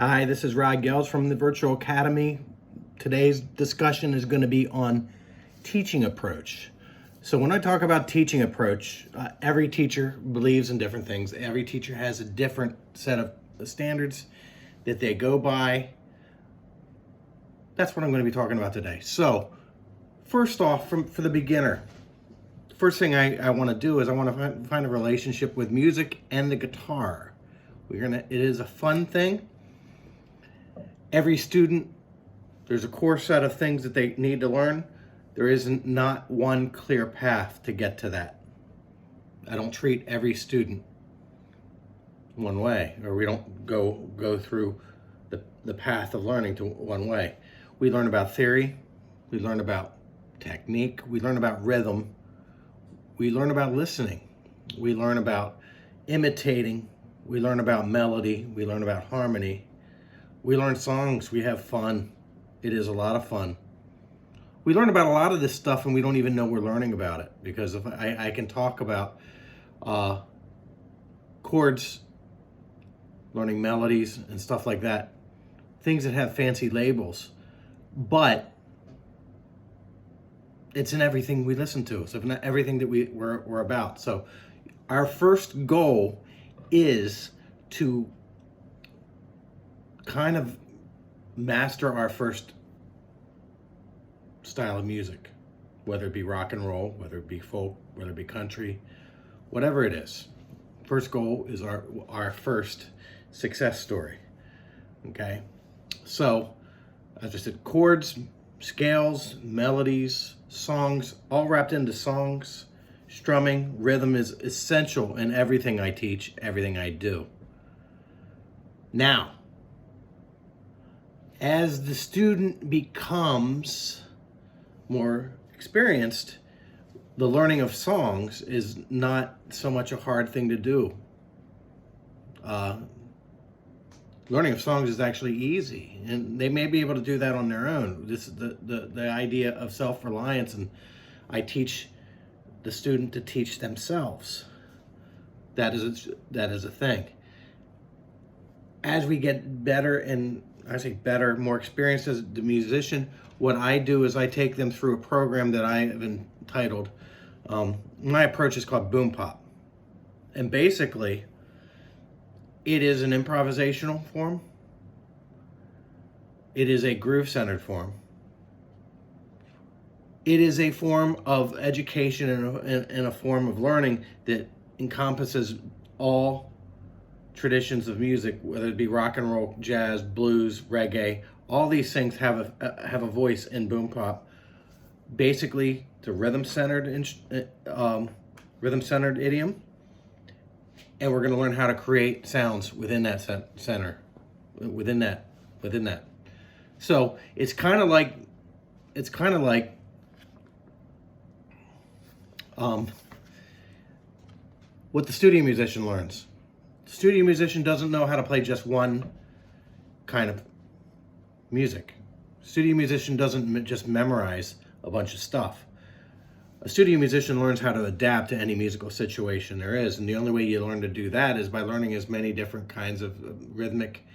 Hi, this is Rod Gels from the Virtual Academy. Today's discussion is going to be on teaching approach. So when I talk about teaching approach, every teacher believes in different things. Every teacher has a different set of standards that they go by. That's what I'm going to be talking about today. So first off, for the beginner, first thing I want to do is I want to find a relationship with music and the guitar. It is a fun thing. Every student, there's a core set of things that they need to learn. There isn't not one clear path to get to that. I don't treat every student one way, or we don't go through the path of learning to one way. We learn about theory, we learn about technique, we learn about rhythm, we learn about listening, we learn about imitating, we learn about melody, we learn about harmony. We learn songs, we have fun. It is a lot of fun. We learn about a lot of this stuff and we don't even know we're learning about it, because if I can talk about chords, learning melodies and stuff like that, things that have fancy labels, but it's in everything we listen to. So in everything that we're about. So our first goal is to kind of master our first style of music, whether it be rock and roll, whether it be folk, whether it be country, whatever it is. First goal is our first success story. Okay, so as I said, chords, scales, melodies, songs, all wrapped into songs. Strumming, rhythm is essential in everything I teach, everything I do. Now, as the student becomes more experienced, the learning of songs is not so much a hard thing to do. Learning of songs is actually easy, and they may be able to do that on their own. This is the idea of self-reliance, and I teach the student to teach themselves. That is a thing. As we get better, and I say better, more experienced as the musician, what I do is I take them through a program that I have entitled, my approach is called Boom Pop. And basically, it is an improvisational form. It is a groove-centered form. It is a form of education and a form of learning that encompasses all traditions of music, whether it be rock and roll, jazz, blues, reggae. All these things have a voice in Boom Pop. Basically, it's a rhythm-centered idiom, and we're going to learn how to create sounds within that within that. So it's kind of like what the studio musician learns. The studio musician doesn't know how to play just one kind of music. Studio musician doesn't just memorize a bunch of stuff. A studio musician learns how to adapt to any musical situation there is, and the only way you learn to do that is by learning as many different kinds of rhythmic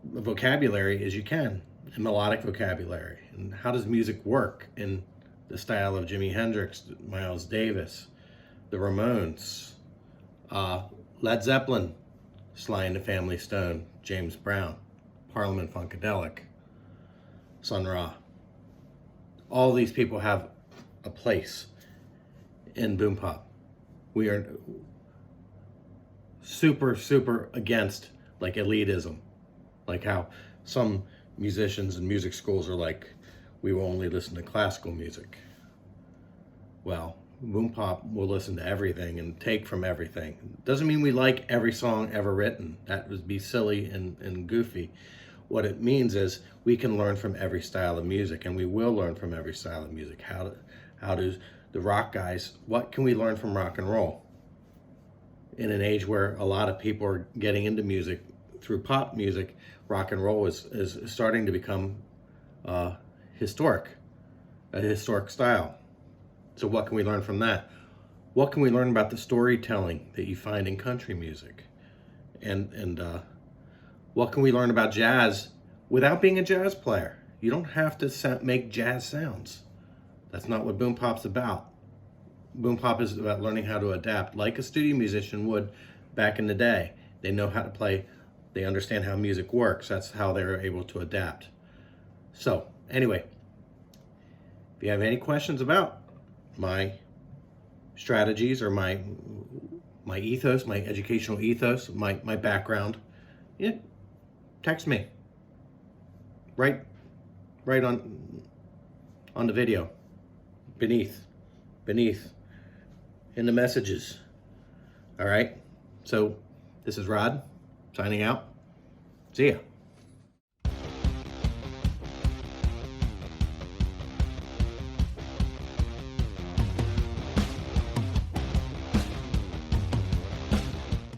vocabulary as you can, and melodic vocabulary. And how does music work in the style of Jimi Hendrix, Miles Davis, the Ramones, Led Zeppelin, Sly and the Family Stone, James Brown, Parliament Funkadelic, Sun Ra. All these people have a place in Boom Pop. We are super against like elitism, like how some musicians and music schools are like, we will only listen to classical music. Well, Boom Pop will listen to everything and take from everything. Doesn't mean we like every song ever written. That would be silly and goofy. What it means is we can learn from every style of music, and we will learn from every style of music. How do the rock guys, what can we learn from rock and roll? In an age where a lot of people are getting into music through pop music, rock and roll is starting to become historic, a historic style. So what can we learn from that? What can we learn about the storytelling that you find in country music? And What can we learn about jazz without being a jazz player? You don't have to make jazz sounds. That's not what boom pop's about. Boom pop is about learning how to adapt like a studio musician would back in the day. They know how to play. They understand how music works. That's how they're able to adapt. So anyway, if you have any questions about my strategies or my ethos, my educational ethos, my background, yeah, text me. Right on the video, beneath in the messages. All right. So this is Rod signing out. See ya.